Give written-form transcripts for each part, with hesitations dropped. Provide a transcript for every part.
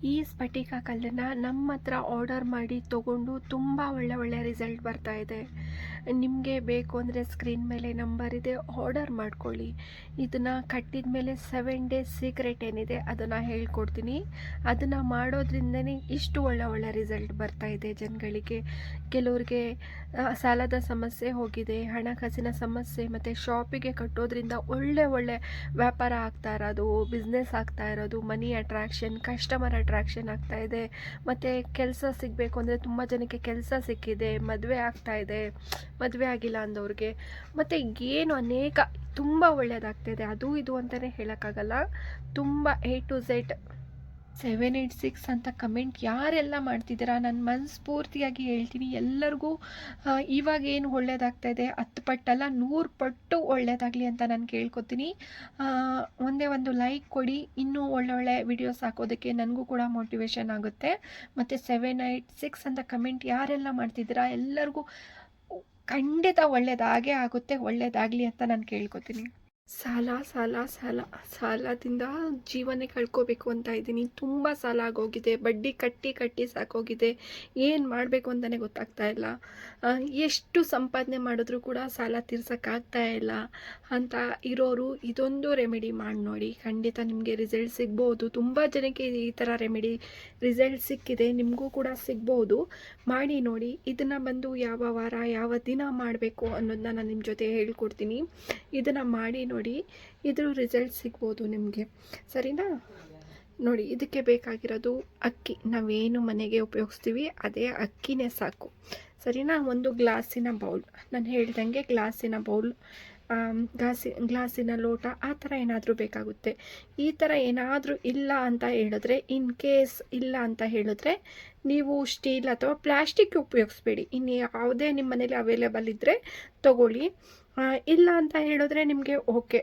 ಈ ಸ್ಫಟಿಕ ಕಲ್ಲನ್ನು ನಮ್ಮ ಹತ್ರ ಆರ್ಡರ್ ಮಾಡಿ ತೊಗೊಂಡು ತುಂಬ ಒಳ್ಳೆ ರಿಸಲ್ಟ್ ಬರ್ತಾ ಇದೆ. ನಿಮಗೆ ಬೇಕು ಅಂದರೆ ಸ್ಕ್ರೀನ್ ಮೇಲೆ ನಂಬರ್ ಇದೆ, ಆರ್ಡರ್ ಮಾಡ್ಕೊಳ್ಳಿ. ಇದನ್ನು ಕಟ್ಟಿದ ಮೇಲೆ 7 ಡೇಸ್ ಸೀಕ್ರೆಟ್ ಏನಿದೆ ಅದನ್ನು ಹೇಳ್ಕೊಡ್ತೀನಿ. ಅದನ್ನು ಮಾಡೋದ್ರಿಂದನೇ ಇಷ್ಟು ಒಳ್ಳೆ ರಿಸಲ್ಟ್ ಬರ್ತಾ ಇದೆ ಜನಗಳಿಗೆ. ಕೆಲವ್ರಿಗೆ ಸಾಲದ ಸಮಸ್ಯೆ ಹೋಗಿದೆ, ಹಣಕಾಸಿನ ಸಮಸ್ಯೆ, ಮತ್ತು ಶಾಪಿಗೆ ಕಟ್ಟೋದ್ರಿಂದ ಒಳ್ಳೆ ವ್ಯಾಪಾರ ಆಗ್ತಾ ಇರೋದು, ಬಿಸ್ನೆಸ್ ಆಗ್ತಾ ಇರೋದು, ಮನಿ ಅಟ್ರಾಕ್ಷನ್, ಕಸ್ಟಮರ್ ಅಟ್ರಾಕ್ಷನ್ ಆಗ್ತಾ ಇದೆ. ಮತ್ತು ಕೆಲಸ ಸಿಗಬೇಕು ಅಂದರೆ ತುಂಬ ಜನಕ್ಕೆ ಕೆಲಸ ಸಿಕ್ಕಿದೆ, ಮದುವೆ ಆಗ್ತಾ ಇದೆ, ಮದುವೆ ಆಗಿಲ್ಲ ಅಂದವ್ರಿಗೆ, ಮತ್ತು ಏನು ಅನೇಕ ತುಂಬ ಒಳ್ಳೆಯದಾಗ್ತಾಯಿದೆ. ಅದು ಇದು ಅಂತಲೇ ಹೇಳೋಕ್ಕಾಗಲ್ಲ. ತುಂಬ A to Z 786 ಅಂತ ಕಮೆಂಟ್ ಯಾರೆಲ್ಲ ಮಾಡ್ತಿದ್ದೀರಾ, ನಾನು ಮನಸ್ಫೂರ್ತಿಯಾಗಿ ಹೇಳ್ತೀನಿ ಎಲ್ಲರಿಗೂ ಇವಾಗ ಏನು ಒಳ್ಳೇದಾಗ್ತಾಯಿದೆ 10 ಪಟ್ಟಲ್ಲ 100 ಪಟ್ಟು ಒಳ್ಳೇದಾಗಲಿ ಅಂತ ನಾನು ಕೇಳ್ಕೊತೀನಿ. ಒಂದೇ ಒಂದು ಲೈಕ್ ಕೊಡಿ, ಇನ್ನೂ ಒಳ್ಳೊಳ್ಳೆ ವಿಡಿಯೋಸ್ ಹಾಕೋದಕ್ಕೆ ನನಗೂ ಕೂಡ ಮೋಟಿವೇಶನ್ ಆಗುತ್ತೆ. ಮತ್ತು 786 ಅಂತ ಕಮೆಂಟ್ ಯಾರೆಲ್ಲ ಮಾಡ್ತಿದ್ದೀರಾ ಎಲ್ಲರಿಗೂ ಖಂಡಿತ ಒಳ್ಳೇದಾಗೇ ಆಗುತ್ತೆ, ಒಳ್ಳೇದಾಗಲಿ ಅಂತ ನಾನು ಕೇಳ್ಕೊತೀನಿ. ಸಾಲದಿಂದ ಜೀವನೇ ಕಳ್ಕೋಬೇಕು ಅಂತ ಇದ್ದೀನಿ. ತುಂಬ ಸಾಲ ಆಗೋಗಿದೆ, ಬಡ್ಡಿ ಕಟ್ಟಿ ಸಾಕೋಗಿದೆ. ಏನು ಮಾಡಬೇಕು ಅಂತಲೇ ಗೊತ್ತಾಗ್ತಾ ಇಲ್ಲ. ಎಷ್ಟು ಸಂಪಾದನೆ ಮಾಡಿದ್ರೂ ಕೂಡ ಸಾಲ ತೀರ್ಸೋಕ್ಕಾಗ್ತಾ ಇಲ್ಲ ಅಂತ ಇರೋರು ಇದೊಂದು ರೆಮಿಡಿ ಮಾಡಿ ನೋಡಿ, ಖಂಡಿತ ನಿಮಗೆ ರಿಸಲ್ಟ್ ಸಿಗ್ಬೋದು. ತುಂಬ ಜನಕ್ಕೆ ಈ ಥರ ರೆಮಿಡಿ ರಿಸಲ್ಟ್ ಸಿಕ್ಕಿದೆ, ನಿಮಗೂ ಕೂಡ ಸಿಗ್ಬೋದು. ಮಾಡಿ ನೋಡಿ. ಇದನ್ನು ಬಂದು ಯಾವ ವಾರ ಯಾವ ದಿನ ಮಾಡಬೇಕು ಅನ್ನೋದನ್ನ ನಾನು ನಿಮ್ಮ ಜೊತೆ ಹೇಳ್ಕೊಡ್ತೀನಿ. ಇದನ್ನು ಮಾಡಿ ನೋಡಿ, ಇದ್ರ ರಿಸಲ್ಟ್ ಸಿಗ್ಬೋದು ನಿಮಗೆ. ಸರಿನಾ? ನೋಡಿ, ಇದಕ್ಕೆ ಬೇಕಾಗಿರೋದು ಅಕ್ಕಿ. ನಾವೇನು ಮನೆಗೆ ಉಪಯೋಗಿಸ್ತೀವಿ ಅದೇ ಅಕ್ಕಿನೇ ಸಾಕು. ಸರಿನಾ? ಒಂದು ಗ್ಲಾಸಿನ ಬೌಲ್, ನಾನು ಹೇಳ್ದಂಗೆ ಗ್ಲಾಸಿನ ಬೌಲ್, ಗ್ಲಾಸಿನ ಲೋಟ, ಆ ಥರ ಏನಾದರೂ ಬೇಕಾಗುತ್ತೆ. ಈ ಥರ ಏನಾದರೂ ಇಲ್ಲ ಅಂತ ಹೇಳಿದ್ರೆ, ಇನ್ ಕೇಸ್ ಇಲ್ಲ ಅಂತ ಹೇಳಿದ್ರೆ ನೀವು ಸ್ಟೀಲ್ ಅಥವಾ ಪ್ಲಾಸ್ಟಿಕ್ ಉಪಯೋಗಿಸ್ಬೇಡಿ. ಇನ್ನು ಯಾವುದೇ ನಿಮ್ಮ ಮನೇಲಿ ಅವೈಲೇಬಲ್ ಇದ್ದರೆ ತಗೊಳ್ಳಿ. ಇಲ್ಲ ಅಂತ ಹೇಳಿದ್ರೆ ನಿಮಗೆ ಓಕೆ,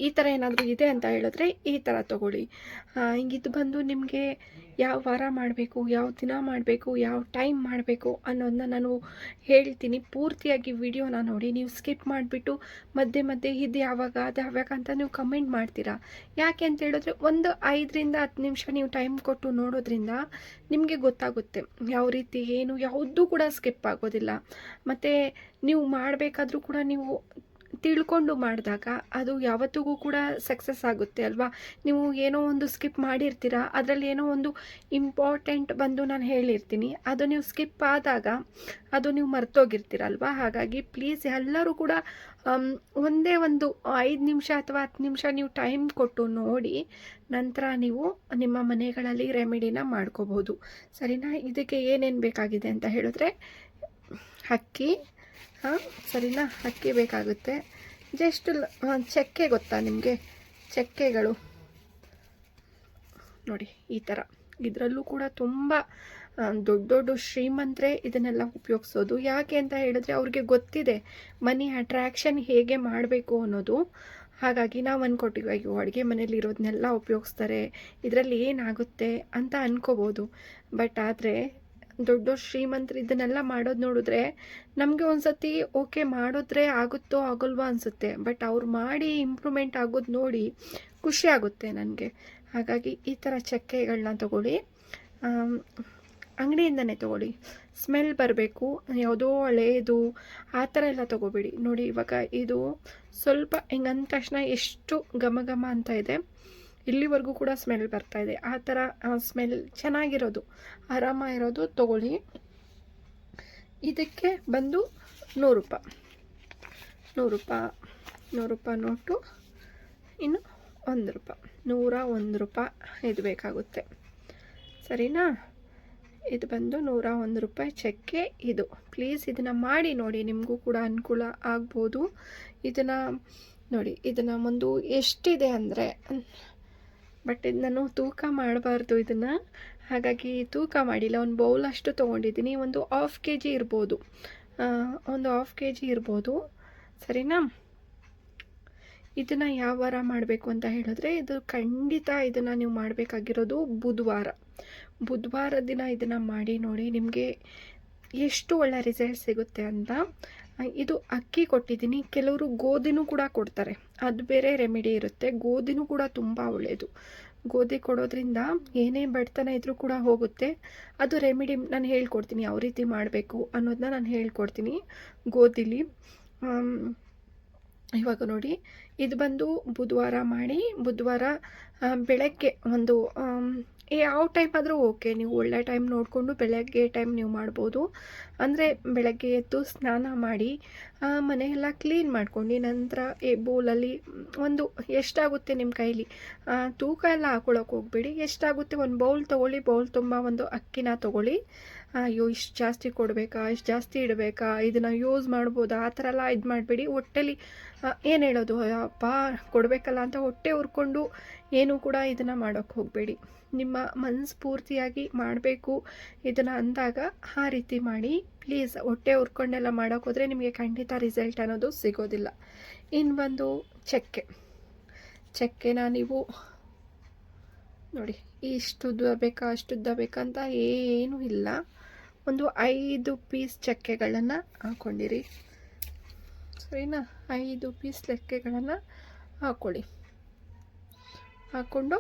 ಈ ಥರ ಏನಾದರೂ ಇದೆ ಅಂತ ಹೇಳಿದ್ರೆ ಈ ಥರ ತೊಗೊಳ್ಳಿ. ಇದು ಬಂದು ನಿಮಗೆ ಯಾವ ವಾರ ಮಾಡಬೇಕು, ಯಾವ ದಿನ ಮಾಡಬೇಕು, ಯಾವ ಟೈಮ್ ಮಾಡಬೇಕು ಅನ್ನೋದನ್ನ ನಾನು ಹೇಳ್ತೀನಿ. ಪೂರ್ತಿಯಾಗಿ ವಿಡಿಯೋನ ನೋಡಿ. ನೀವು ಸ್ಕಿಪ್ ಮಾಡಿಬಿಟ್ಟು ಮಧ್ಯೆ ಇದು ಯಾವಾಗ ಅದು ಯಾವಾಗ ಅಂತ ನೀವು ಕಮೆಂಟ್ ಮಾಡ್ತೀರಾ. ಯಾಕೆ ಅಂತ ಹೇಳಿದ್ರೆ ಒಂದು 5ರಿಂದ 10 ನಿಮಿಷ ನೀವು ಟೈಮ್ ಕೊಟ್ಟು ನೋಡೋದ್ರಿಂದ ನಿಮಗೆ ಗೊತ್ತಾಗುತ್ತೆ ಯಾವ ರೀತಿ ಏನು, ಯಾವುದೂ ಕೂಡ ಸ್ಕಿಪ್ ಆಗೋದಿಲ್ಲ. ಮತ್ತು ನೀವು ಮಾಡಬೇಕಾದ್ರೂ ಕೂಡ ನೀವು ತಿಳ್ಕೊಂಡು ಮಾಡಿದಾಗ ಅದು ಯಾವತ್ತಿಗೂ ಕೂಡ ಸಕ್ಸಸ್ ಆಗುತ್ತೆ ಅಲ್ವಾ. ನೀವು ಏನೋ ಒಂದು ಸ್ಕಿಪ್ ಮಾಡಿರ್ತೀರ, ಅದರಲ್ಲಿ ಏನೋ ಒಂದು ಇಂಪಾರ್ಟೆಂಟ್ ಬಂದು ನಾನು ಹೇಳಿರ್ತೀನಿ, ಅದು ನೀವು ಸ್ಕಿಪ್ ಆದಾಗ ಅದು ನೀವು ಮರ್ತೋಗಿರ್ತೀರಲ್ವ. ಹಾಗಾಗಿ ಪ್ಲೀಸ್ ಎಲ್ಲರೂ ಕೂಡ ಒಂದೇ ಒಂದು 5 ನಿಮಿಷ ಅಥವಾ 10 ನಿಮಿಷ ನೀವು ಟೈಮ್ ಕೊಟ್ಟು ನೋಡಿ, ನಂತರ ನೀವು ನಿಮ್ಮ ಮನೆಗಳಲ್ಲಿ ರೆಮಿಡಿನ ಮಾಡ್ಕೋಬೋದು. ಸರಿನಾ? ಇದಕ್ಕೆ ಏನೇನು ಬೇಕಾಗಿದೆ ಅಂತ ಹೇಳಿದ್ರೆ ಅಕ್ಕಿ, ಸರಿನಾ? ಅಕ್ಕಿ ಬೇಕಾಗುತ್ತೆ. ಜಸ್ಟ್ ಚಕ್ಕೆ ಗೊತ್ತಾ ನಿಮಗೆ? ಚಕ್ಕೆಗಳು ನೋಡಿ ಈ ಥರ. ಇದರಲ್ಲೂ ಕೂಡ ತುಂಬ ದೊಡ್ಡ ಶ್ರೀಮಂತರೇ ಇದನ್ನೆಲ್ಲ ಉಪಯೋಗಿಸೋದು. ಯಾಕೆ ಅಂತ ಹೇಳಿದ್ರೆ ಅವ್ರಿಗೆ ಗೊತ್ತಿದೆ ಮನಿ ಅಟ್ರಾಕ್ಷನ್ ಹೇಗೆ ಮಾಡಬೇಕು ಅನ್ನೋದು. ಹಾಗಾಗಿ ನಾವು ಅಂದ್ಕೊಟ್ಟಿವಿ ಅಯ್ಯೋ ಅಡುಗೆ ಮನೇಲಿ ಇರೋದನ್ನೆಲ್ಲ ಉಪಯೋಗಿಸ್ತಾರೆ, ಇದರಲ್ಲಿ ಏನಾಗುತ್ತೆ ಅಂತ ಅನ್ಕೋಬೋದು. ಬಟ್ ಆದರೆ ದೊಡ್ಡ ಶ್ರೀಮಂತರು ಇದನ್ನೆಲ್ಲ ಮಾಡೋದು ನೋಡಿದ್ರೆ ನಮಗೆ ಒಂದು ಸತಿ ಓಕೆ ಮಾಡಿದ್ರೆ ಆಗುತ್ತೋ ಆಗೋಲ್ವೋ ಅನಿಸುತ್ತೆ. ಬಟ್ ಅವ್ರು ಮಾಡಿ ಇಂಪ್ರೂವ್ಮೆಂಟ್ ಆಗೋದು ನೋಡಿ ಖುಷಿ ಆಗುತ್ತೆ ನನಗೆ. ಹಾಗಾಗಿ ಈ ಥರ ಚಕ್ಕೆಗಳನ್ನ ತೊಗೊಳ್ಳಿ, ಅಂಗಡಿಯಿಂದನೇ ತೊಗೊಳ್ಳಿ. ಸ್ಮೆಲ್ ಬರಬೇಕು, ಯಾವುದೋ ಹಳೇದು ಆ ಥರ ಎಲ್ಲ ತೊಗೋಬೇಡಿ. ನೋಡಿ ಇವಾಗ ಇದು ಸ್ವಲ್ಪ ಹಿಂಗಂದ ತಕ್ಷಣ ಎಷ್ಟು ಘಮ ಅಂತ ಇದೆ, ಇಲ್ಲಿವರೆಗೂ ಕೂಡ ಸ್ಮೆಲ್ ಬರ್ತಾ ಇದೆ. ಆ ಥರ ಸ್ಮೆಲ್ ಚೆನ್ನಾಗಿರೋದು, ಆರಾಮಾಗಿರೋದು ತೊಗೊಳ್ಳಿ. ಇದಕ್ಕೆ ಬಂದು 100 ರೂಪಾಯಿ ನೋಟು, ಇನ್ನು 1 ರೂಪಾಯಿ, 101 ರೂಪಾಯಿ ಇದು ಬೇಕಾಗುತ್ತೆ. ಸರಿನಾ? ಇದು ಬಂದು 101 ರೂಪಾಯಿ ಚಕ್ಕೆ. ಇದು ಪ್ಲೀಸ್ ಇದನ್ನು ಮಾಡಿ ನೋಡಿ, ನಿಮಗೂ ಕೂಡ ಅನುಕೂಲ ಆಗ್ಬೋದು. ಇದನ್ನು ನೋಡಿ, ಇದನ್ನು ಒಂದು ಎಷ್ಟಿದೆ ಅಂದರೆ, ಬಟ್ ಇದು ನಾನು ತೂಕ ಮಾಡಬಾರ್ದು ಇದನ್ನು, ಹಾಗಾಗಿ ತೂಕ ಮಾಡಿಲ್ಲ. ಒಂದು ಬೌಲ್ ಅಷ್ಟು ತೊಗೊಂಡಿದ್ದೀನಿ. ಒಂದು 1/2 kg ಇರ್ಬೋದು, ಒಂದು 1/2 kg ಇರ್ಬೋದು. ಸರಿನಾ? ಇದನ್ನು ಯಾವ ವಾರ ಮಾಡಬೇಕು ಅಂತ ಹೇಳಿದ್ರೆ, ಇದು ಖಂಡಿತ ಇದನ್ನು ನೀವು ಮಾಡಬೇಕಾಗಿರೋದು ಬುಧವಾರ ದಿನ ಇದನ್ನು ಮಾಡಿ ನೋಡಿ, ನಿಮಗೆ ಎಷ್ಟು ಒಳ್ಳೆ ರಿಸಲ್ಟ್ ಸಿಗುತ್ತೆ ಅಂತ. ಇದು ಅಕ್ಕಿ ಕೊಟ್ಟಿದ್ದೀನಿ. ಕೆಲವರು ಗೋಧಿನೂ ಕೂಡ ಕೊಡ್ತಾರೆ, ಅದು ಬೇರೆ ರೆಮಿಡಿ ಇರುತ್ತೆ. ಗೋಧಿನೂ ಕೂಡ ತುಂಬ ಒಳ್ಳೆಯದು. ಗೋಧಿ ಕೊಡೋದ್ರಿಂದ ಏನೇ ಬಡತನ ಇದ್ದರೂ ಕೂಡ ಹೋಗುತ್ತೆ. ಅದು ರೆಮಿಡಿ ನಾನು ಹೇಳ್ಕೊಡ್ತೀನಿ, ಯಾವ ರೀತಿ ಮಾಡಬೇಕು ಅನ್ನೋದನ್ನ ನಾನು ಹೇಳ್ಕೊಡ್ತೀನಿ ಗೋಧಿಲಿ. ಇವಾಗ ನೋಡಿ, ಇದು ಬಂದು ಬುಧವಾರ ಮಾಡಿ, ಬುಧವಾರ ಬೆಳಗ್ಗೆ ಒಂದು ಯಾವ ಟೈಮ್ ಆದರೂ ಓಕೆ, ನೀವು ಒಳ್ಳೆ ಟೈಮ್ ನೋಡಿಕೊಂಡು ಬೆಳಗ್ಗೆ ಟೈಮ್ ನೀವು ಮಾಡ್ಬೋದು. ಅಂದರೆ ಬೆಳಗ್ಗೆ ಎದ್ದು ಸ್ನಾನ ಮಾಡಿ ಮನೆಯೆಲ್ಲ ಕ್ಲೀನ್ ಮಾಡ್ಕೊಂಡು ನಂತರ ಬೌಲಲ್ಲಿ ಒಂದು ಎಷ್ಟಾಗುತ್ತೆ ನಿಮ್ಮ ಕೈಲಿ, ತೂಕ ಎಲ್ಲ ಹಾಕೊಳಕ್ಕೆ ಹೋಗಬೇಡಿ, ಎಷ್ಟಾಗುತ್ತೆ ಒಂದು ಬೌಲ್ ತೊಗೊಳ್ಳಿ, ಬೌಲ್ ತುಂಬ ಒಂದು ಅಕ್ಕಿನ ತೊಗೊಳ್ಳಿ. ಅಯ್ಯೋ ಇಷ್ಟು ಜಾಸ್ತಿ ಕೊಡಬೇಕಾ, ಇಷ್ಟು ಜಾಸ್ತಿ ಇಡಬೇಕಾ, ಇದನ್ನು ಯೂಸ್ ಮಾಡ್ಬೋದಾ, ಆ ಥರ ಎಲ್ಲ ಇದು ಮಾಡಬೇಡಿ. ಹೊಟ್ಟೆಲಿ ಏನು ಹೇಳೋದು, ಅಪ್ಪ ಕೊಡಬೇಕಲ್ಲ ಅಂತ ಹೊಟ್ಟೆ ಉರ್ಕೊಂಡು ಏನೂ ಕೂಡ ಇದನ್ನು ಮಾಡೋಕ್ಕೆ ಹೋಗಬೇಡಿ. ನಿಮ್ಮ ಮನಸ್ಫೂರ್ತಿಯಾಗಿ ಮಾಡಬೇಕು ಇದನ್ನು ಅಂದಾಗ ಆ ರೀತಿ ಮಾಡಿ ಪ್ಲೀಸ್. ಹೊಟ್ಟೆ ಉರ್ಕೊಂಡೆಲ್ಲ ಮಾಡೋಕ್ಕೋದ್ರೆ ನಿಮಗೆ ಖಂಡಿತ ರಿಸಲ್ಟ್ ಅನ್ನೋದು ಸಿಗೋದಿಲ್ಲ. ಇನ್ನು ಬಂದು ಚಕ್ಕೆನ ನೀವು ನೋಡಿ, ಇಷ್ಟುದ್ದ ಬೇಕಾ ಅಷ್ಟುದ್ದ ಬೇಕಂತ ಏನೂ ಇಲ್ಲ, ಒಂದು 5 ಪೀಸ್ ಚಕ್ಕೆಗಳನ್ನು ಹಾಕ್ಕೊಂಡಿರಿ, ಸರಿನಾ? 5 ಪೀಸ್ ಚಕ್ಕೆಗಳನ್ನು ಹಾಕ್ಕೊಳ್ಳಿ. ಹಾಕ್ಕೊಂಡು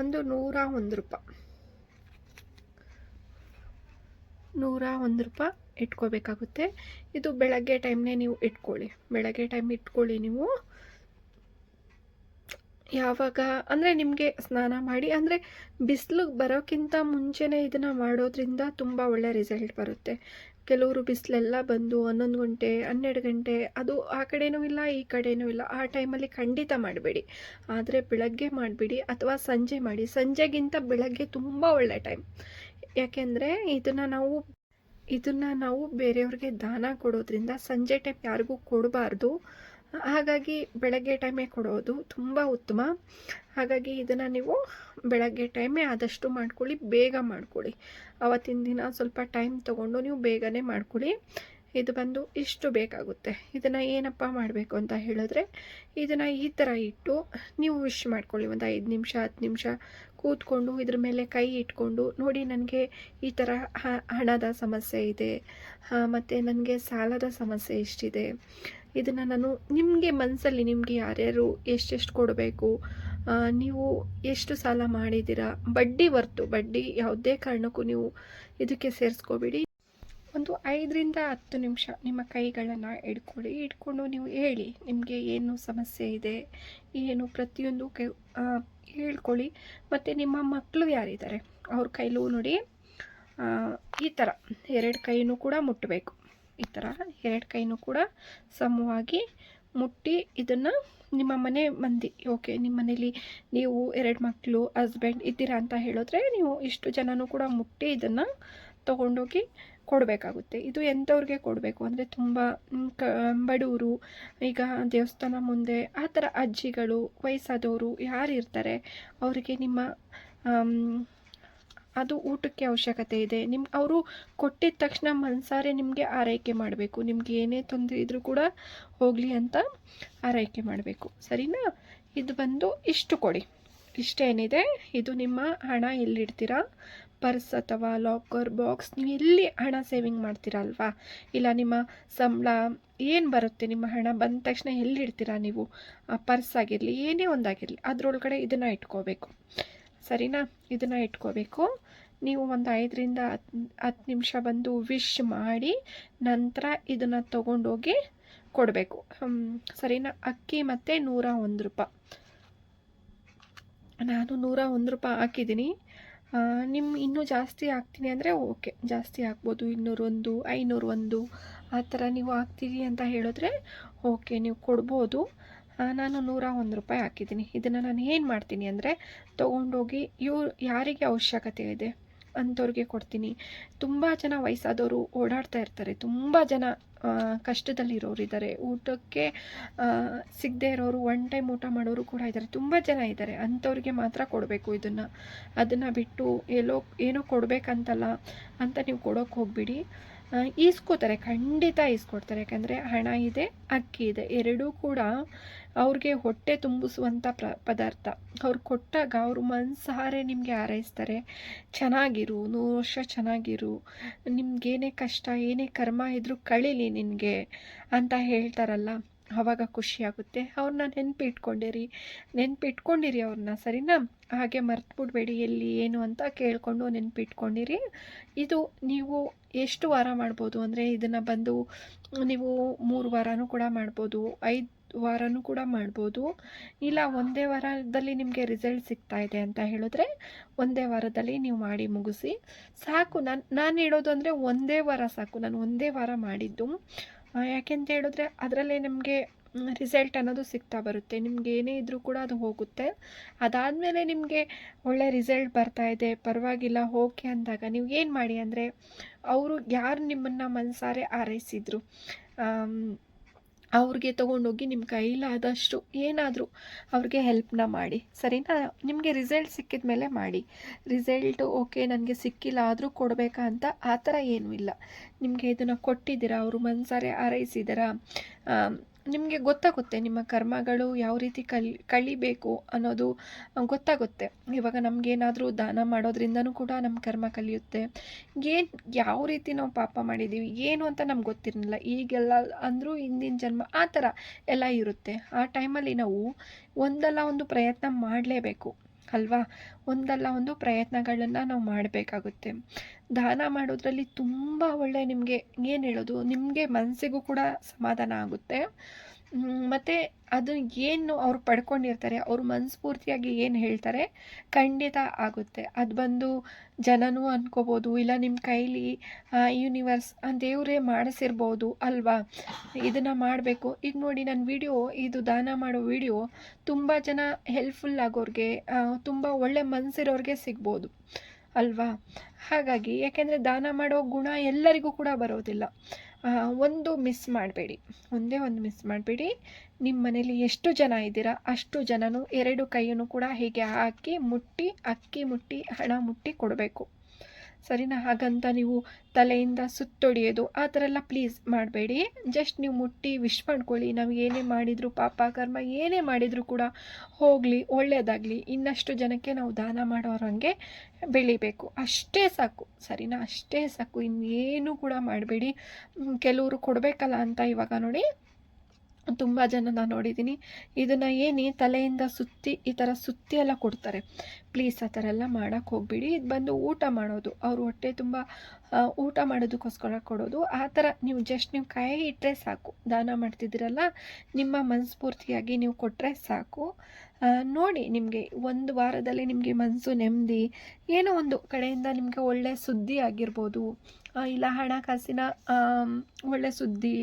ಒಂದು 101 ರೂಪಾಯಿ ಇಟ್ಕೋಬೇಕಾಗುತ್ತೆ. ಇದು ಬೆಳಗ್ಗೆ ಟೈಮ್ನೇ ನೀವು ಇಟ್ಕೊಳ್ಳಿ, ಬೆಳಗ್ಗೆ ಟೈಮ್ ಇಟ್ಕೊಳ್ಳಿ. ನೀವು ಯಾವಾಗ ಅಂದರೆ ನಿಮಗೆ ಸ್ನಾನ ಮಾಡಿ, ಅಂದರೆ ಬಿಸಿಲು ಬರೋಕ್ಕಿಂತ ಮುಂಚೆನೇ ಇದನ್ನು ಮಾಡೋದ್ರಿಂದ ತುಂಬ ಒಳ್ಳೆ ರಿಸಲ್ಟ್ ಬರುತ್ತೆ. ಕೆಲವರು ಬಿಸಿಲೆಲ್ಲ ಬಂದು 11 ಗಂಟೆ 12 ಗಂಟೆ, ಅದು ಆ ಕಡೆನೂ ಇಲ್ಲ ಈ ಕಡೆನೂ ಇಲ್ಲ, ಆ ಟೈಮಲ್ಲಿ ಖಂಡಿತ ಮಾಡಬೇಡಿ. ಆದರೆ ಬೆಳಗ್ಗೆ ಮಾಡಿಬಿಡಿ ಅಥವಾ ಸಂಜೆ ಮಾಡಿ. ಸಂಜೆಗಿಂತ ಬೆಳಗ್ಗೆ ತುಂಬ ಒಳ್ಳೆ ಟೈಮ್. ಯಾಕೆಂದರೆ ಇದನ್ನು ನಾವು ಬೇರೆಯವ್ರಿಗೆ ದಾನ ಕೊಡೋದ್ರಿಂದ ಸಂಜೆ ಟೈಮ್ ಯಾರಿಗೂ ಕೊಡಬಾರ್ದು. ಹಾಗಾಗಿ ಬೆಳಗ್ಗೆ ಟೈಮೇ ಕೊಡೋದು ತುಂಬ ಉತ್ತಮ. ಹಾಗಾಗಿ ಇದನ್ನು ನೀವು ಬೆಳಗ್ಗೆ ಟೈಮೇ ಆದಷ್ಟು ಮಾಡ್ಕೊಳ್ಳಿ, ಬೇಗ ಮಾಡ್ಕೊಳ್ಳಿ. ಆವತ್ತಿನ ದಿನ ಸ್ವಲ್ಪ ಟೈಮ್ ತೊಗೊಂಡು ನೀವು ಬೇಗನೆ ಮಾಡ್ಕೊಳ್ಳಿ. ಇದು ಬಂದು ಇಷ್ಟು ಬೇಕಾಗುತ್ತೆ. ಇದನ್ನು ಏನಪ್ಪ ಮಾಡಬೇಕು ಅಂತ ಹೇಳಿದ್ರೆ, ಇದನ್ನು ಈ ಥರ ಇಟ್ಟು ನೀವು ವಿಶ್ ಮಾಡ್ಕೊಳ್ಳಿ. ಒಂದು 5 ನಿಮಿಷ 10 ನಿಮಿಷ ಕೂತ್ಕೊಂಡು ಇದ್ರ ಮೇಲೆ ಕೈ ಇಟ್ಕೊಂಡು, ನೋಡಿ ನನಗೆ ಈ ಥರ ಹಣದ ಸಮಸ್ಯೆ ಇದೆ, ಮತ್ತು ನನಗೆ ಸಾಲದ ಸಮಸ್ಯೆ ಎಷ್ಟಿದೆ, ಇದನ್ನು ನಾನು ನಿಮಗೆ ಮನಸ್ಸಲ್ಲಿ ನಿಮಗೆ ಯಾರ್ಯಾರು ಎಷ್ಟೆಷ್ಟು ಕೊಡಬೇಕು, ನೀವು ಎಷ್ಟು ಸಾಲ ಮಾಡಿದ್ದೀರಾ, ಬಡ್ಡಿ ಯಾವುದೇ ಕಾರಣಕ್ಕೂ ನೀವು ಇದಕ್ಕೆ ಸೇರಿಸ್ಕೋಬೇಡಿ. ಒಂದು 5 ರಿಂದ 10 ನಿಮಿಷ ನಿಮ್ಮ ಕೈಗಳನ್ನು ಇಟ್ಕೊಂಡು ನೀವು ಹೇಳಿ ನಿಮಗೆ ಏನು ಸಮಸ್ಯೆ ಇದೆ, ಏನು ಪ್ರತಿಯೊಂದು ಹೇಳ್ಕೊಳ್ಳಿ. ಮತ್ತು ನಿಮ್ಮ ಮಕ್ಕಳು ಯಾರಿದ್ದಾರೆ ಅವ್ರ ಕೈಲೂ ನೋಡಿ ಈ ಥರ 2 ಕೈನೂ ಕೂಡ ಮುಟ್ಟಬೇಕು. ಈ ಥರ 2 ಕೈನೂ ಕೂಡ ಸಮವಾಗಿ ಮುಟ್ಟಿ ಇದನ್ನು ನಿಮ್ಮ ಮನೆ ಮಂದಿ, ಓಕೆ ನಿಮ್ಮ ಮನೇಲಿ ನೀವು 2 ಮಕ್ಕಳು ಹಸ್ಬೆಂಡ್ ಇದ್ದೀರಾ ಅಂತ ಹೇಳಿದ್ರೆ ನೀವು ಇಷ್ಟು ಜನನೂ ಕೂಡ ಮುಟ್ಟಿ ಇದನ್ನು ತೊಗೊಂಡೋಗಿ ಕೊಡಬೇಕಾಗುತ್ತೆ. ಇದು ಎಂಥವ್ರಿಗೆ ಕೊಡಬೇಕು ಅಂದರೆ ತುಂಬ ಬಡವರು, ಈಗ ದೇವಸ್ಥಾನ ಮುಂದೆ ಆ ಥರ ಅಜ್ಜಿಗಳು, ವಯಸ್ಸಾದವರು ಯಾರು ಇರ್ತಾರೆ ಅವರಿಗೆ ನಿಮ್ಮ ಅದು ಊಟಕ್ಕೆ ಅವಶ್ಯಕತೆ ಇದೆ. ಅವರು ಕೊಟ್ಟಿದ ತಕ್ಷಣ ಮನಸಾರೆ ನಿಮಗೆ ಆರೈಕೆ ಮಾಡಬೇಕು. ನಿಮಗೆ ಏನೇ ತೊಂದರೆ ಇದ್ದರೂ ಕೂಡ ಹೋಗಲಿ ಅಂತ ಆರೈಕೆ ಮಾಡಬೇಕು, ಸರಿನಾ? ಇದು ಬಂದು ಇಷ್ಟು ಕೊಡಿ. ಇಷ್ಟೇನಿದೆ, ಇದು ನಿಮ್ಮ ಹಣ ಎಲ್ಲಿಡ್ತೀರಾ, ಪರ್ಸ್ ಅಥವಾ ಲಾಕರ್ ಬಾಕ್ಸ್, ನೀವು ಎಲ್ಲಿ ಹಣ ಸೇವಿಂಗ್ ಮಾಡ್ತೀರಲ್ವಾ, ಇಲ್ಲ ನಿಮ್ಮ ಸಂಬಳ ಏನು ಬರುತ್ತೆ, ನಿಮ್ಮ ಹಣ ಬಂದ ತಕ್ಷಣ ಎಲ್ಲಿಡ್ತೀರಾ ನೀವು, ಪರ್ಸ್ ಆಗಿರಲಿ ಏನೇ ಒಂದಾಗಿರಲಿ ಅದರೊಳಗಡೆ ಇದನ್ನು ಇಟ್ಕೋಬೇಕು, ಸರಿನಾ? ಇದನ್ನು ಇಟ್ಕೋಬೇಕು. ನೀವು ಒಂದು 5 ರಿಂದ 10 ನಿಮಿಷ ಬಂದು ವಿಶ್ ಮಾಡಿ ನಂತರ ಇದನ್ನು ತೊಗೊಂಡೋಗಿ ಕೊಡಬೇಕು, ಸರಿನಾ? ಅಕ್ಕಿ ಮತ್ತು 101 ರೂಪಾಯಿ, ನಾನು 101 ರೂಪಾಯಿ ಹಾಕಿದ್ದೀನಿ. ಇನ್ನೂ ಜಾಸ್ತಿ ಹಾಕ್ತೀನಿ ಅಂದರೆ ಓಕೆ, ಜಾಸ್ತಿ ಹಾಕ್ಬೋದು, 201 501 ಆ ಥರ ನೀವು ಹಾಕ್ತೀವಿ ಅಂತ ಹೇಳಿದ್ರೆ ಓಕೆ, ನೀವು ಕೊಡ್ಬೋದು. ನಾನು 101 ರೂಪಾಯಿ ಹಾಕಿದ್ದೀನಿ. ಇದನ್ನು ನಾನು ಏನು ಮಾಡ್ತೀನಿ ಅಂದರೆ ತೊಗೊಂಡೋಗಿ ಯಾರಿಗೆ ಅವಶ್ಯಕತೆ ಇದೆ ಅಂಥವ್ರಿಗೆ ಕೊಡ್ತೀನಿ. ತುಂಬ ಜನ ವಯಸ್ಸಾದವರು ಓಡಾಡ್ತಾ ಇರ್ತಾರೆ, ತುಂಬ ಜನ ಕಷ್ಟದಲ್ಲಿರೋರು ಇದ್ದಾರೆ, ಊಟಕ್ಕೆ ಸಿಗದೆ ಇರೋರು, 1 ಟೈಮ್ ಊಟ ಮಾಡೋರು ಕೂಡ ಇದ್ದಾರೆ, ತುಂಬ ಜನ ಇದ್ದಾರೆ. ಅಂಥವ್ರಿಗೆ ಮಾತ್ರ ಕೊಡಬೇಕು ಅದನ್ನು ಬಿಟ್ಟು ಏನೋ ಕೊಡಬೇಕಂತಲ್ಲ ಅಂತ ನೀವು ಕೊಡೋಕ್ಕೆ ಹೋಗ್ಬಿಡಿ. ಈಸ್ಕೋತಾರೆ, ಖಂಡಿತ ಈಸ್ಕೊಡ್ತಾರೆ. ಯಾಕಂದರೆ ಹಣ ಇದೆ, ಅಕ್ಕಿ ಇದೆ, ಎರಡೂ ಕೂಡ ಅವ್ರಿಗೆ ಹೊಟ್ಟೆ ತುಂಬಿಸುವಂಥ ಪದಾರ್ಥ. ಅವ್ರು ಕೊಟ್ಟಾಗ ಅವರು ಮನಸಾರೆ ನಿಮಗೆ ಹಾರೈಸ್ತಾರೆ, ಚೆನ್ನಾಗಿರು, 100 ವರ್ಷ ಚೆನ್ನಾಗಿರು, ನಿಮ್ಗೇನೇ ಕಷ್ಟ ಏನೇ ಕರ್ಮ ಇದ್ದರೂ ಕಳೀಲಿ ನಿನಗೆ ಅಂತ ಹೇಳ್ತಾರಲ್ಲ, ಆವಾಗ ಖುಷಿಯಾಗುತ್ತೆ. ಅವ್ರನ್ನ ನೆನಪಿಟ್ಕೊಂಡಿರಿ ಅವ್ರನ್ನ, ಸರಿನಾ? ಹಾಗೆ ಮರ್ತುಬಿಡ್ಬೇಡಿ ಎಲ್ಲಿ ಏನು ಅಂತ ಕೇಳಿಕೊಂಡು ನೆನಪಿಟ್ಕೊಂಡಿರಿ. ಇದು ನೀವು ಎಷ್ಟು ವಾರ ಮಾಡ್ಬೋದು ಅಂದರೆ, ಇದನ್ನು ಬಂದು ನೀವು 3 ವಾರನೂ ಕೂಡ ಮಾಡ್ಬೋದು, 5 ವಾರನೂ ಕೂಡ ಮಾಡ್ಬೋದು. ಇಲ್ಲ ಒಂದೇ ವಾರದಲ್ಲಿ ನಿಮಗೆ ರಿಸಲ್ಟ್ ಸಿಗ್ತಾ ಇದೆ ಅಂತ ಹೇಳಿದ್ರೆ ಒಂದೇ ವಾರದಲ್ಲಿ ನೀವು ಮಾಡಿ ಮುಗಿಸಿ ಸಾಕು. ನಾನು ಹೇಳೋದು ಅಂದರೆ ಒಂದೇ ವಾರ ಸಾಕು. ನಾನು ಒಂದೇ ವಾರ ಮಾಡಿದ್ದು. ಯಾಕೆಂತ ಹೇಳಿದ್ರೆ ಅದರಲ್ಲೇ ನಿಮಗೆ ರಿಸಲ್ಟ್ ಅನ್ನೋದು ಸಿಗ್ತಾ ಬರುತ್ತೆ. ನಿಮ್ಗೆ ಏನೇ ಇದ್ದರೂ ಕೂಡ ಅದು ಹೋಗುತ್ತೆ. ಅದಾದಮೇಲೆ ನಿಮಗೆ ಒಳ್ಳೆ ರಿಸಲ್ಟ್ ಬರ್ತಾ ಇದೆ, ಪರವಾಗಿಲ್ಲ, ಓಕೆ ಅಂದಾಗ ನೀವು ಏನು ಮಾಡಿ ಅಂದರೆ, ಅವರು ಯಾರು ನಿಮ್ಮನ್ನು ಮನಸಾರೆ ಹಾರೈಸಿದ್ರು ಅವ್ರಿಗೆ ತೊಗೊಂಡೋಗಿ ನಿಮ್ಮ ಕೈಲಾದಷ್ಟು ಏನಾದರೂ ಅವ್ರಿಗೆ ಹೆಲ್ಪ್ನ ಮಾಡಿ, ಸರಿನಾ? ನಿಮಗೆ ರಿಸಲ್ಟ್ ಸಿಕ್ಕಿದ ಮೇಲೆ ಮಾಡಿ. ರಿಸಲ್ಟು ಓಕೆ ನನಗೆ ಸಿಕ್ಕಿಲ್ಲ ಆದರೂ ಕೊಡಬೇಕಾ ಅಂತ ಆ ಥರ ಏನೂ ಇಲ್ಲ. ನಿಮಗೆ ಇದನ್ನು ಕೊಟ್ಟಿದ್ದೀರಾ, ಅವರು ಮನಸಾರೆ ಹಾರೈಸಿದ್ದೀರಾ, ನಿಮಗೆ ಗೊತ್ತಾಗುತ್ತೆ ನಿಮ್ಮ ಕರ್ಮಗಳು ಯಾವ ರೀತಿ ಕಳಿಬೇಕು ಅನ್ನೋದು ಗೊತ್ತಾಗುತ್ತೆ. ಇವಾಗ ನಮಗೇನಾದರೂ ದಾನ ಮಾಡೋದ್ರಿಂದನೂ ಕೂಡ ನಮ್ಮ ಕರ್ಮ ಕಲಿಯುತ್ತೆ. ಯಾವ ರೀತಿ ನಾವು ಪಾಪ ಮಾಡಿದ್ದೀವಿ ಏನು ಅಂತ ನಮ್ಗೆ ಗೊತ್ತಿರಲಿಲ್ಲ. ಈಗೆಲ್ಲ ಅಂದರೂ ಹಿಂದಿನ ಜನ್ಮ ಆ ಥರ ಎಲ್ಲ ಇರುತ್ತೆ. ಆ ಟೈಮಲ್ಲಿ ನಾವು ಒಂದಲ್ಲ ಒಂದು ಪ್ರಯತ್ನ ಮಾಡಲೇಬೇಕು ಅಲ್ವಾ? ಒಂದಲ್ಲ ಒಂದು ಪ್ರಯತ್ನಗಳನ್ನು ನಾವು ಮಾಡಬೇಕಾಗುತ್ತೆ. ದಾನ ಮಾಡೋದ್ರಲ್ಲಿ ತುಂಬ ಒಳ್ಳೆ ನಿಮಗೆ ಏನು ಹೇಳೋದು, ನಿಮಗೆ ಮನಸ್ಸಿಗೂ ಕೂಡ ಸಮಾಧಾನ ಆಗುತ್ತೆ. ಮತ್ತು ಅದು ಏನು ಅವ್ರು ಪಡ್ಕೊಂಡಿರ್ತಾರೆ, ಅವರು ಮನಸ್ಫೂರ್ತಿಯಾಗಿ ಏನು ಹೇಳ್ತಾರೆ ಖಂಡಿತ ಆಗುತ್ತೆ. ಅದು ಬಂದು ಜನನೂ ಅನ್ಕೋಬೋದು, ಇಲ್ಲ ನಿಮ್ಮ ಕೈಲಿ ಯೂನಿವರ್ಸ್ ದೇವರೇ ಮಾಡಿಸಿರ್ಬೋದು ಅಲ್ವಾ? ಇದನ್ನು ಮಾಡಬೇಕು. ಈಗ ನೋಡಿ ನನ್ನ ಇದು ದಾನ ಮಾಡೋ ವಿಡಿಯೋ ತುಂಬ ಜನ ಹೆಲ್ಪ್ಫುಲ್ ಆಗೋರಿಗೆ, ತುಂಬ ಒಳ್ಳೆ ಮನಸ್ಸಿರೋರಿಗೆ ಸಿಗ್ಬೋದು ಅಲ್ವಾ? ಹಾಗಾಗಿ ಯಾಕೆಂದರೆ ದಾನ ಮಾಡೋ ಗುಣ ಎಲ್ಲರಿಗೂ ಕೂಡ ಬರೋದಿಲ್ಲ. ಒಂದು ಮಿಸ್ ಮಾಡಬೇಡಿ, ಒಂದೇ ಒಂದು ಮಿಸ್ ಮಾಡಬೇಡಿ. ನಿಮ್ಮ ಮನೇಲಿ ಎಷ್ಟು ಜನ ಇದ್ದೀರಾ ಅಷ್ಟು ಜನನೂ 2 ಕೈಯನ್ನು ಕೂಡ ಹೀಗೆ ಹಾಕಿ ಅಕ್ಕಿ ಮುಟ್ಟಿ ಹಣ ಮುಟ್ಟಿ ಕೊಡಬೇಕು, ಸರಿನಾ? ಹಾಗಂತ ನೀವು ತಲೆಯಿಂದ ಸುತ್ತೊಡೆಯೋದು ಆ ಥರ ಎಲ್ಲ ಪ್ಲೀಸ್ ಮಾಡಬೇಡಿ. ಜಸ್ಟ್ ನೀವು ಮುಟ್ಟಿ ವಿಶ್ ಮಾಡ್ಕೊಳ್ಳಿ. ನಾವು ಏನೇ ಮಾಡಿದರೂ, ಪಾಪ ಕರ್ಮ ಏನೇ ಮಾಡಿದರೂ ಕೂಡ ಹೋಗಲಿ, ಒಳ್ಳೆಯದಾಗಲಿ, ಇನ್ನಷ್ಟು ಜನಕ್ಕೆ ನಾವು ದಾನ ಮಾಡೋರಂಗೆ ಬೆಳಿಬೇಕು, ಅಷ್ಟೇ ಸಾಕು, ಸರಿನಾ? ಅಷ್ಟೇ ಸಾಕು, ಇನ್ನೇನು ಕೂಡ ಮಾಡಬೇಡಿ. ಕೆಲವರು ಕೊಡಬೇಕಲ್ಲ ಅಂತ ಇವಾಗ ನೋಡಿ ತುಂಬ ಜನ ನಾನು ನೋಡಿದ್ದೀನಿ, ಇದನ್ನು ತಲೆಯಿಂದ ಸುತ್ತಿ ಈ ಥರ ಸುತ್ತಿ ಎಲ್ಲ ಕೊಡ್ತಾರೆ. ಪ್ಲೀಸ್ ಆ ಥರ ಎಲ್ಲ ಮಾಡೋಕ್ಕೆ ಹೋಗ್ಬೇಡಿ. ಇದು ಬಂದು ಊಟ ಮಾಡೋದು, ಅವರು ಹೊಟ್ಟೆ ತುಂಬ ಊಟ ಮಾಡೋದಕ್ಕೋಸ್ಕರ ಕೊಡೋದು. ಆ ಥರ ನೀವು ನೀವು ಕೈ ಇಟ್ಟರೆ ಸಾಕು. ದಾನ ಮಾಡ್ತಿದ್ದೀರಲ್ಲ, ನಿಮ್ಮ ಮನಸ್ಫೂರ್ತಿಯಾಗಿ ನೀವು ಕೊಟ್ಟರೆ ಸಾಕು. ನೋಡಿ, ನಿಮಗೆ ಒಂದು ವಾರದಲ್ಲಿ ನಿಮಗೆ ಮನಸ್ಸು ನೆಮ್ಮದಿ, ಏನೋ ಒಂದು ಕಡೆಯಿಂದ ನಿಮಗೆ ಒಳ್ಳೆಯ ಸುದ್ದಿ ಆಗಿರ್ಬೋದು, ಇಲ್ಲ ಹಣಕಾಸಿನ ಒಳ್ಳೆ ಸುದ್ದಿ,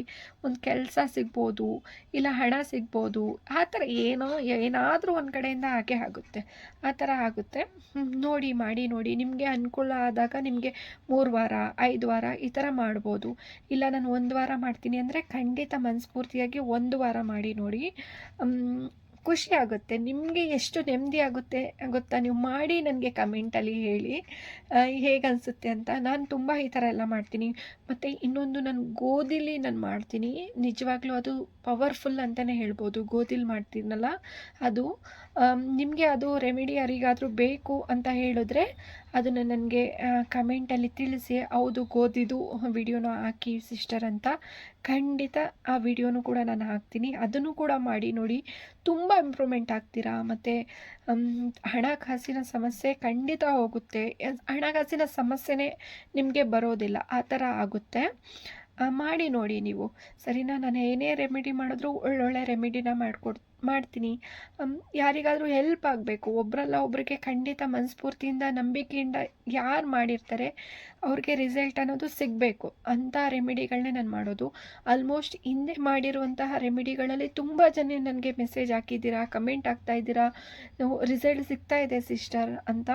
ಒಂದು ಕೆಲಸ ಸಿಗ್ಬೋದು, ಇಲ್ಲ ಹಣ ಸಿಗ್ಬೋದು, ಆ ಥರ ಏನಾದರೂ ಒಂದು ಕಡೆಯಿಂದ ಹಾಗೆ ಆಗುತ್ತೆ, ಆ ಥರ ಆಗುತ್ತೆ. ನೋಡಿ, ಮಾಡಿ ನೋಡಿ. ನಿಮಗೆ ಅನುಕೂಲ ಆದಾಗ ನಿಮಗೆ 3 ವಾರ 5 ವಾರ ಈ ಥರ ಮಾಡ್ಬೋದು. ಇಲ್ಲ ನಾನು 1 ವಾರ ಮಾಡ್ತೀನಿ ಅಂದರೆ ಖಂಡಿತ ಮನಸ್ಫೂರ್ತಿಯಾಗಿ 1 ವಾರ ಮಾಡಿ ನೋಡಿ. ಖುಷಿ ಆಗುತ್ತೆ. ನಿಮಗೆ ಎಷ್ಟು ನೆಮ್ಮದಿ ಆಗುತ್ತೆ ಗೊತ್ತಾ? ನೀವು ಮಾಡಿ ನನಗೆ ಕಮೆಂಟಲ್ಲಿ ಹೇಳಿ ಹೇಗನ್ಸುತ್ತೆ ಅಂತ. ನಾನು ತುಂಬ ಈ ಥರ ಎಲ್ಲ ಮಾಡ್ತೀನಿ. ಮತ್ತು ಇನ್ನೊಂದು, ನಾನು ಗೋಧಿಲಿ ಮಾಡ್ತೀನಿ. ನಿಜವಾಗ್ಲೂ ಅದು ಪವರ್ಫುಲ್ ಅಂತಲೇ ಹೇಳ್ಬೋದು. ಗೋಧಿಲಿ ಮಾಡ್ತೀನಲ್ಲ ಅದು. ನಿಮಗೆ ಅದು ರೆಮಿಡಿ ಯಾರಿಗಾದರೂ ಬೇಕು ಅಂತ ಹೇಳಿದ್ರೆ ಅದನ್ನು ನನಗೆ ಕಮೆಂಟಲ್ಲಿ ತಿಳಿಸಿ. ಹೌದು, ಗೋಧಿದು ವಿಡಿಯೋನ ಹಾಕಿ ಸಿಸ್ಟರ್ ಅಂತ. ಖಂಡಿತ ಆ ವಿಡಿಯೋನು ಕೂಡ ನಾನು ಹಾಕ್ತೀನಿ. ಅದನ್ನು ಕೂಡ ಮಾಡಿ ನೋಡಿ, ತುಂಬ ಇಂಪ್ರೂವ್ಮೆಂಟ್ ಆಗ್ತೀರಾ. ಮತ್ತು ಹಣಕಾಸಿನ ಸಮಸ್ಯೆ ಖಂಡಿತ ಹೋಗುತ್ತೆ. ಹಣಕಾಸಿನ ಸಮಸ್ಯೆನೇ ನಿಮಗೆ ಬರೋದಿಲ್ಲ, ಆ ಥರ ಆಗುತ್ತೆ. ಮಾಡಿ ನೋಡಿ ನೀವು, ಸರಿನಾ? ನಾನು ಏನೇ ರೆಮಿಡಿ ಮಾಡಿದ್ರೂ ಒಳ್ಳೊಳ್ಳೆ ರೆಮಿಡಿನ ಮಾಡ್ತೀನಿ. ಯಾರಿಗಾದರೂ ಹೆಲ್ಪ್ ಆಗಬೇಕು, ಒಬ್ಬರಲ್ಲ ಒಬ್ಬರಿಗೆ ಖಂಡಿತ ಮನಸ್ಫೂರ್ತಿಯಿಂದ ನಂಬಿಕೆಯಿಂದ ಯಾರು ಮಾಡಿರ್ತಾರೆ ಅವ್ರಿಗೆ ರಿಸಲ್ಟ್ ಅನ್ನೋದು ಸಿಗಬೇಕು ಅಂಥ ರೆಮಿಡಿಗಳನ್ನೇ ನಾನು ಮಾಡೋದು. ಆಲ್ಮೋಸ್ಟ್ ಹಿಂದೆ ಮಾಡಿರುವಂತಹ ರೆಮಿಡಿಗಳಲ್ಲಿ ತುಂಬ ಜನ ನನಗೆ ಮೆಸೇಜ್ ಹಾಕಿದ್ದೀರಾ, ಕಮೆಂಟ್ ಆಗ್ತಾಯಿದ್ದೀರಾ, ರಿಸಲ್ಟ್ ಸಿಗ್ತಾ ಇದೆ ಸಿಸ್ಟರ್ ಅಂತ.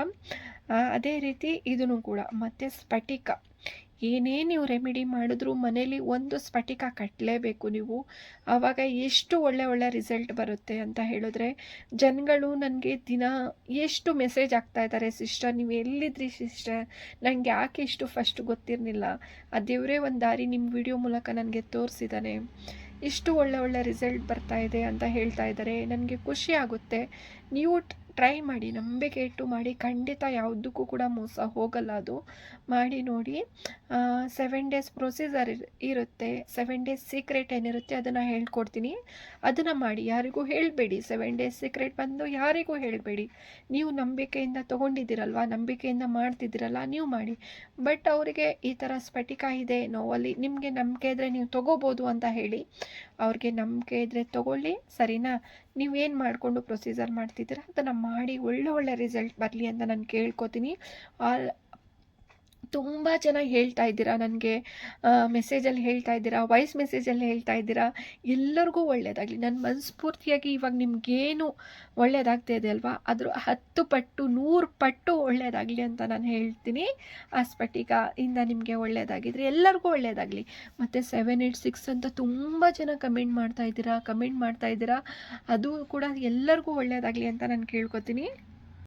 ಅದೇ ರೀತಿ ಇದೂ ಕೂಡ. ಮತ್ತು ಸ್ಫಟಿಕ, ಏನೇ ನೀವು ರೆಮಿಡಿ ಮಾಡಿದ್ರೂ ಮನೇಲಿ ಒಂದು ಸ್ಫಟಿಕ ಕಟ್ಟಲೇಬೇಕು ನೀವು. ಆವಾಗ ಎಷ್ಟು ಒಳ್ಳೆ ರಿಸಲ್ಟ್ ಬರುತ್ತೆ ಅಂತ ಹೇಳಿದ್ರೆ, ಜನಗಳು ನನಗೆ ದಿನ ಎಷ್ಟು ಮೆಸೇಜ್ ಆಗ್ತಾ ಇದ್ದಾರೆ, ಸಿಸ್ಟರ್ ನೀವು ಎಲ್ಲಿದ್ರಿ ಸಿಸ್ಟರ್, ನನಗೆ ಯಾಕೆ ಇಷ್ಟು ಫಸ್ಟ್ ಗೊತ್ತಿರಲಿಲ್ಲ, ಆ ದೇವರೇ ಒಂದು ದಾರಿ ನಿಮ್ಮ ವಿಡಿಯೋ ಮೂಲಕ ನನಗೆ ತೋರಿಸಿದ್ದಾನೆ, ಇಷ್ಟು ಒಳ್ಳೆ ರಿಸಲ್ಟ್ ಬರ್ತಾ ಇದೆ ಅಂತ ಹೇಳ್ತಾ ಇದ್ದಾರೆ. ನನಗೆ ಖುಷಿ ಆಗುತ್ತೆ. ನೀವು ಟ್ರೈ ಮಾಡಿ, ನಂಬಿಕೆ ಇಟ್ಟು ಮಾಡಿ, ಖಂಡಿತ ಯಾವುದಕ್ಕೂ ಕೂಡ ಮೋಸ ಹೋಗಲ್ಲ ಅದು. ಮಾಡಿ ನೋಡಿ. 7 ಡೇಸ್ ಪ್ರೊಸೀಜರ್ ಇರುತ್ತೆ. 7 ಡೇಸ್ ಸೀಕ್ರೆಟ್ ಏನಿರುತ್ತೆ ಅದನ್ನು ಹೇಳ್ಕೊಡ್ತೀನಿ. ಅದನ್ನು ಮಾಡಿ, ಯಾರಿಗೂ ಹೇಳಬೇಡಿ. 7 ಡೇಸ್ ಸೀಕ್ರೆಟ್ ಬಂದು ಯಾರಿಗೂ ಹೇಳಬೇಡಿ. ನೀವು ನಂಬಿಕೆಯಿಂದ ತೊಗೊಂಡಿದ್ದೀರಲ್ವ, ನಂಬಿಕೆಯಿಂದ ಮಾಡ್ತಿದ್ದೀರಲ್ಲ, ನೀವು ಮಾಡಿ. ಬಟ್ ಅವರಿಗೆ ಈ ಥರ ಸ್ಫಟಿಕ ಇದೆ ನೋವಲ್ಲಿ, ನಿಮಗೆ ನಂಬಿಕೆ ಇದ್ದರೆ ನೀವು ತೊಗೋಬೋದು ಅಂತ ಹೇಳಿ. ಅವ್ರಿಗೆ ನಂಬಿಕೆ ಇದ್ದರೆ ತೊಗೊಳ್ಳಿ, ಸರಿನಾ? ನೀವೇನು ಮಾಡಿಕೊಂಡು ಪ್ರೊಸೀಜರ್ ಮಾಡ್ತಿದ್ದೀರ ಅದನ್ನು ಮಾಡಿ, ಒಳ್ಳೆ ರಿಸಲ್ಟ್ ಬರಲಿ ಅಂತ ನಾನು ಕೇಳ್ಕೊತೀನಿ. ತುಂಬ ಜನ ಹೇಳ್ತಾ ಇದ್ದೀರಾ ನನಗೆ, ಮೆಸೇಜಲ್ಲಿ ಹೇಳ್ತಾ ಇದ್ದೀರಾ, ವಾಯ್ಸ್ ಮೆಸೇಜಲ್ಲಿ ಹೇಳ್ತಾ ಇದ್ದೀರಾ. ಎಲ್ಲರಿಗೂ ಒಳ್ಳೆಯದಾಗಲಿ. ನಾನು ಮನಸ್ಫೂರ್ತಿಯಾಗಿ ಇವಾಗ ನಿಮಗೇನು ಒಳ್ಳೆಯದಾಗ್ತಾ ಇದೆ ಅಲ್ವಾ, ಅದ್ರ 10 ಪಟ್ಟು 100 ಪಟ್ಟು ಒಳ್ಳೆಯದಾಗಲಿ ಅಂತ ನಾನು ಹೇಳ್ತೀನಿ. ಆ ಸ್ಫಟಿಕ ಇಂದ ನಿಮಗೆ ಒಳ್ಳೆಯದಾಗಿದ್ರೆ ಎಲ್ಲರಿಗೂ ಒಳ್ಳೆಯದಾಗಲಿ. ಮತ್ತು 786 ಅಂತ ತುಂಬ ಜನ ಕಮೆಂಟ್ ಮಾಡ್ತಾ ಇದ್ದೀರಾ. ಅದು ಕೂಡ ಎಲ್ಲರಿಗೂ ಒಳ್ಳೆಯದಾಗಲಿ ಅಂತ ನಾನು ಕೇಳ್ಕೊತೀನಿ.